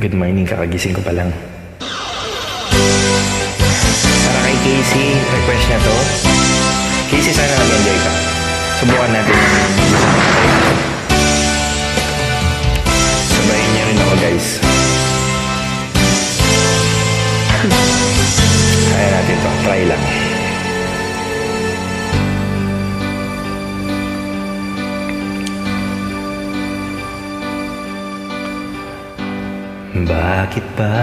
Good morning, kakagising ko pa lang. Para kay Casey, request niya to. Casey, sana nag-enjoy ka. Subukan natin yung sabayin niya rin ako, guys. Kaya natin to, try lang. Bakit ba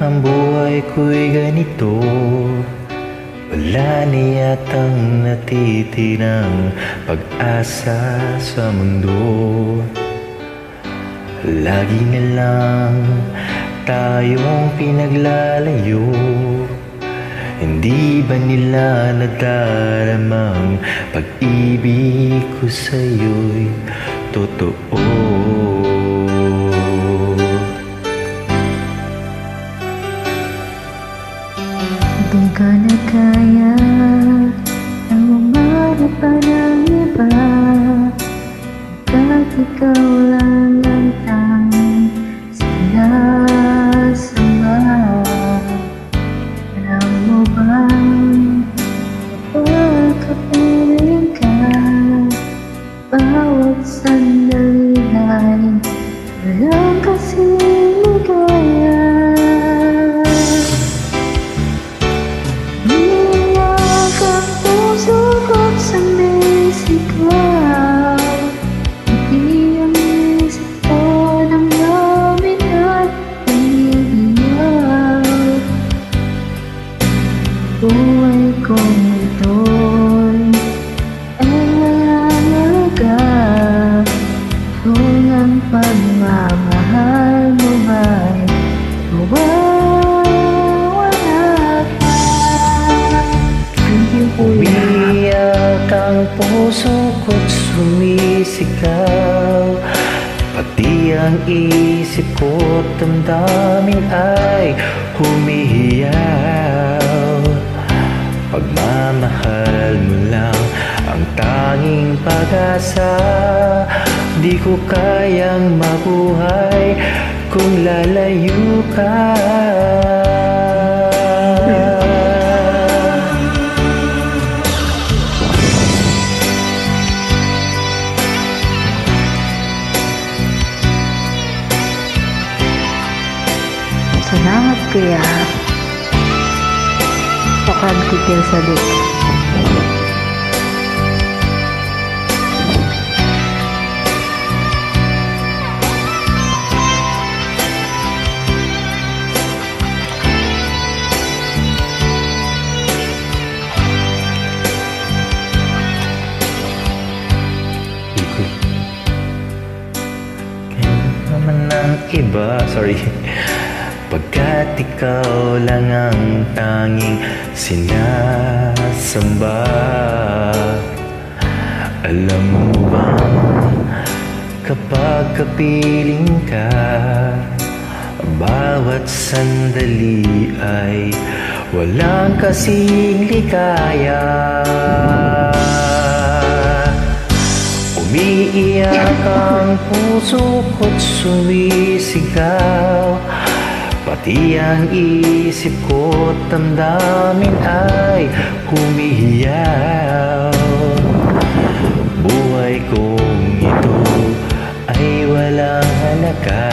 ang buhay ko'y ganito? Wala na yatang natitirang pag-asa sa mundo. Lagi na lang tayong pinaglalayo. Hindi ba nila nadaramang pag-ibig ko sa'yo'y totoo? Di ko na kaya ang umarap pa ng iba. Kahit ikaw lang ang tanging sinasama. Alam mo bang kapag kapiling ka, bawat sandali ay walang kasing ligaya. Buhay kong ito'y ay walang halaga kung ang pagmamahal mo ba'y mawawala pa. Umiyak ang puso ko't sumisigaw, pati ang isip ko't damdamin ay humihiyaw. Pagmamahal mo lang ang tanging pag-asa. Di ko kayang mabuhay kung lalayo ka. Salamat kuya. Pakad kutil sa dik. Naman ng iba, sorry. Pagkat ikaw lang ang tanging sinasamba. Alam mo bang kapag kapiling ka, bawat sandali ay walang kasing ligaya. Umiiyak ang puso ko't sumisigaw, pati ang isip ko't damdamin ay humihiyaw. Buhay kong ito ay walang halaga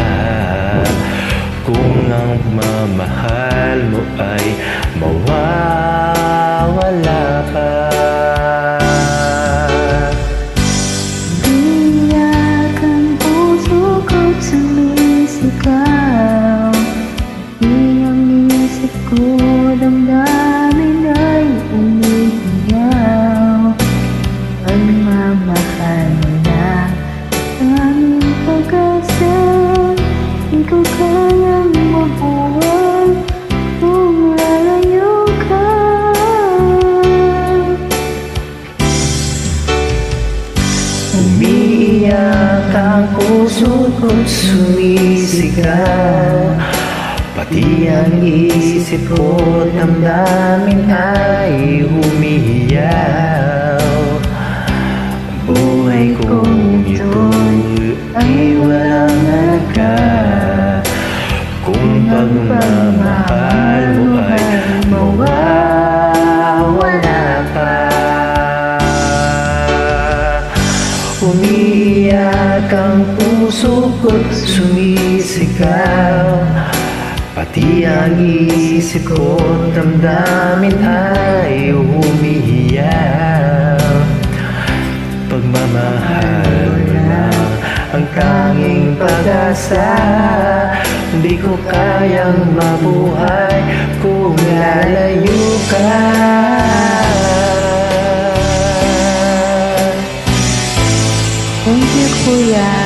kung ang mamahal mo ay mawawala pa. Umiiyak ang puso ko't sumisigaw, damdamin ay umiiyaw. Pagmamahal mo na aming pag-asa. Di ko kayang mabuhay kung lalayo ka. Umiiyak ang puso ko't sumisigaw, pati ang isip ko damdamin ay humihiyaw. Buhay kong ito ay walang halaga pagmamahal mo ay mawawala pa. Umiiyak ang puso ko't sumisigaw, pati ang isip ko't damdamin ay umiiyak. Pagmamahal lang ang tanging pag-asa, hindi ko kayang mabuhay kung lalayo ka. Thank you, Kuya.